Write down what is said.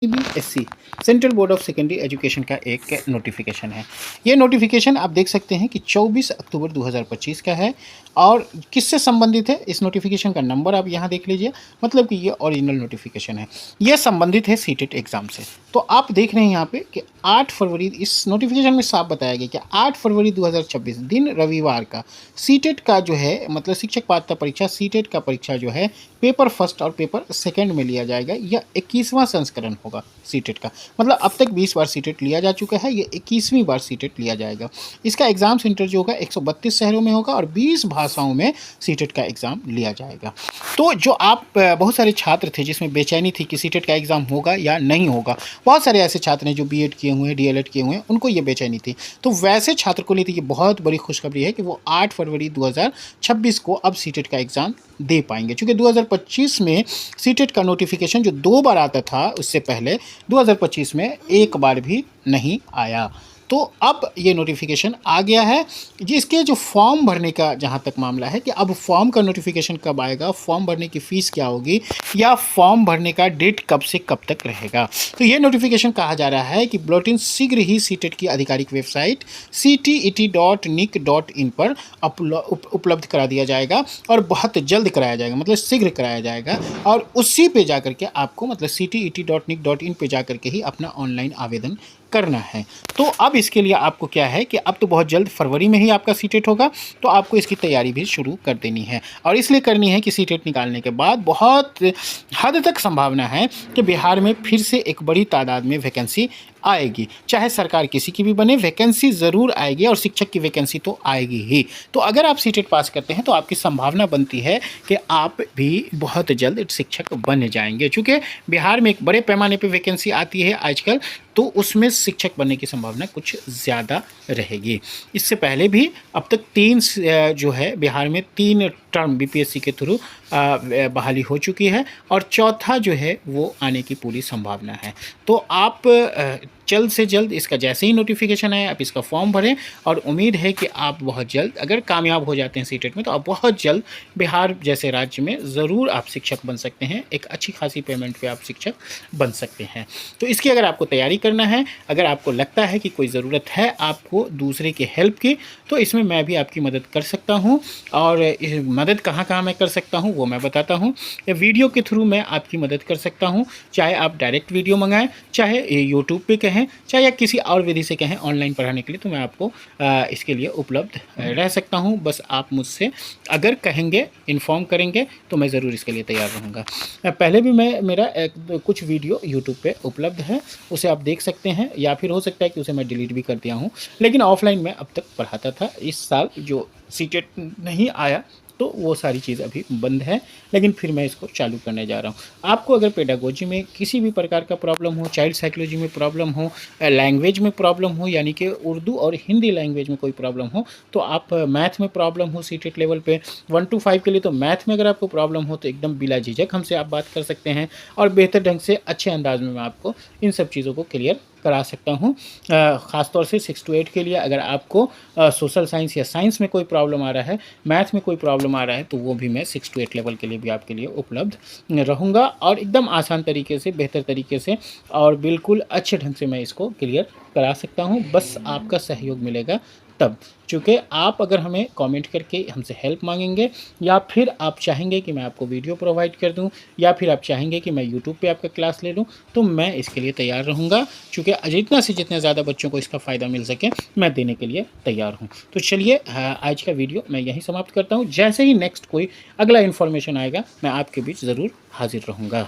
CBSE central board of secondary education का एक notification है। ये नोटिफिकेशन आप देख सकते हैं कि 24 अक्टूबर 2025 का है और किससे संबंधित है, इस नोटिफिकेशन का नंबर आप यहाँ देख लीजिए, मतलब कि ये ओरिजिनल नोटिफिकेशन है। ये संबंधित है सीटेट एग्ज़ाम से। तो आप देख रहे हैं यहाँ पे कि 8 फरवरी, इस नोटिफिकेशन में साफ बताया गया कि 8 फरवरी 2026 दिन रविवार का सीटेट का जो है, मतलब शिक्षक पात्रता परीक्षा सीटेट का परीक्षा जो है पेपर फर्स्ट और पेपर सेकंड में लिया जाएगा। यह 21वां संस्करण होगा सीटेट का, मतलब अब तक 20 बार सीटेट लिया जा चुका है, ये 21वीं बार सीटेट लिया जाएगा। इसका एग्ज़ाम सेंटर जो होगा 132 शहरों में होगा और 20 भाषाओं में सीटेट का एग्ज़ाम लिया जाएगा। तो जो आप बहुत सारे छात्र थे जिसमें बेचैनी थी कि सीटेट का एग्ज़ाम होगा या नहीं होगा, बहुत सारे ऐसे छात्र हैं जो बीएड किए हुए हैं, डीएलएड किए हुए हैं, उनको ये बेचैनी थी। तो वैसे छात्र को लिए थी ये बहुत बड़ी खुशखबरी है कि वो 8 फरवरी 2026 को अब सीटेट का एग्ज़ाम दे पाएंगे। चूँकि 2025 में सीटेट का नोटिफिकेशन जो 2 बार आता था, उससे पहले 2025 में एक बार भी नहीं आया। तो अब ये नोटिफिकेशन आ गया है। जिसके जो फॉर्म भरने का जहाँ तक मामला है कि अब फॉर्म का नोटिफिकेशन कब आएगा, फॉर्म भरने की फ़ीस क्या होगी, या फॉर्म भरने का डेट कब से कब तक रहेगा। तो ये नोटिफिकेशन कहा जा रहा है कि बुलेटिन शीघ्र ही सीटेट की आधिकारिक वेबसाइट ctet.nic.in पर उपलब्ध करा दिया जाएगा और बहुत जल्द कराया जाएगा, मतलब शीघ्र कराया जाएगा। और उसी पे जाकर के आपको, मतलब ctet.nic.in पे जाकर के ही अपना ऑनलाइन आवेदन करना है। तो अब इसके लिए आपको क्या है कि अब तो बहुत जल्द फरवरी में ही आपका सीटेट होगा, तो आपको इसकी तैयारी भी शुरू कर देनी है। और इसलिए करनी है कि सीटेट निकालने के बाद बहुत हद तक संभावना है कि बिहार में फिर से एक बड़ी तादाद में वैकेंसी आएगी। चाहे सरकार किसी की भी बने, वैकेंसी ज़रूर आएगी और शिक्षक की वैकेंसी तो आएगी ही। तो अगर आप सीटेट पास करते हैं तो आपकी संभावना बनती है कि आप भी बहुत जल्द शिक्षक बन जाएंगे। चूँकि बिहार में एक बड़े पैमाने पर वैकेंसी आती है आजकल, तो उसमें शिक्षक बनने की संभावना कुछ ज़्यादा रहेगी। इससे पहले भी अब तक 3 जो है बिहार में 3 टर्म बीपीएससी के थ्रू बहाली हो चुकी है और चौथा जो है वो आने की पूरी संभावना है। तो आप जल्द से जल्द इसका जैसे ही नोटिफिकेशन आए आप इसका फॉर्म भरें और उम्मीद है कि आप बहुत जल्द, अगर कामयाब हो जाते हैं सीटेट में, तो आप बहुत जल्द बिहार जैसे राज्य में ज़रूर आप शिक्षक बन सकते हैं। एक अच्छी खासी पेमेंट पे आप शिक्षक बन सकते हैं। तो इसकी अगर आपको तैयारी करना है, अगर आपको लगता है कि कोई ज़रूरत है आपको दूसरे की हेल्प की, तो इसमें मैं भी आपकी मदद कर सकता हूँ। और मदद कहाँ कहाँ मैं कर सकता हूँ वो मैं बताता हूँ। वीडियो के थ्रू मैं आपकी मदद कर सकता हूँ, चाहे आप डायरेक्ट वीडियो मंगाएं, चाहे यूट्यूब पे कहें, चाहे या किसी और विधि से कहें ऑनलाइन पढ़ाने के लिए, तो मैं आपको इसके लिए उपलब्ध रह सकता हूँ। बस आप मुझसे अगर कहेंगे, इन्फॉर्म करेंगे, तो मैं ज़रूर इसके लिए तैयार रहूँगा। पहले भी मेरा कुछ वीडियो यूट्यूब पे उपलब्ध है, उसे आप देख सकते हैं, या फिर हो सकता है कि उसे मैं डिलीट भी कर दिया हूँ। लेकिन ऑफलाइन में अब तक पढ़ाता था। इस साल जो सीटेट नहीं आया तो वो सारी चीज़ अभी बंद है, लेकिन फिर मैं इसको चालू करने जा रहा हूँ। आपको अगर पेडागोजी में किसी भी प्रकार का प्रॉब्लम हो, चाइल्ड साइकोलॉजी में प्रॉब्लम हो, लैंग्वेज में प्रॉब्लम हो, यानी कि उर्दू और हिंदी लैंग्वेज में कोई प्रॉब्लम हो, तो आप मैथ में प्रॉब्लम हो सीटेट लेवल पे 1 to 5 के लिए, तो मैथ में अगर आपको प्रॉब्लम हो तो एकदम बिला झिझक हमसे आप बात कर सकते हैं और बेहतर ढंग से अच्छे अंदाज में मैं आपको इन सब चीज़ों को क्लियर करा सकता हूँ। ख़ासतौर से 6 to 8 के लिए अगर आपको सोशल साइंस या साइंस में कोई प्रॉब्लम आ रहा है, मैथ में कोई प्रॉब्लम आ रहा है, तो वो भी मैं 6 to 8 लेवल के लिए भी आपके लिए उपलब्ध रहूँगा और एकदम आसान तरीके से, बेहतर तरीके से और बिल्कुल अच्छे ढंग से मैं इसको क्लियर करा सकता हूँ। बस आपका सहयोग मिलेगा तब। चूँकि आप अगर हमें कमेंट करके हमसे हेल्प मांगेंगे, या फिर आप चाहेंगे कि मैं आपको वीडियो प्रोवाइड कर दूं, या फिर आप चाहेंगे कि मैं यूट्यूब पे आपका क्लास ले लूं, तो मैं इसके लिए तैयार रहूँगा। चूँकि जितने ज़्यादा बच्चों को इसका फ़ायदा मिल सके मैं देने के लिए तैयार हूँ। तो चलिए आज का वीडियो मैं यहीं समाप्त करता हूँ। जैसे ही नेक्स्ट कोई अगला इन्फॉर्मेशन आएगा मैं आपके बीच ज़रूर हाजिर रहूँगा।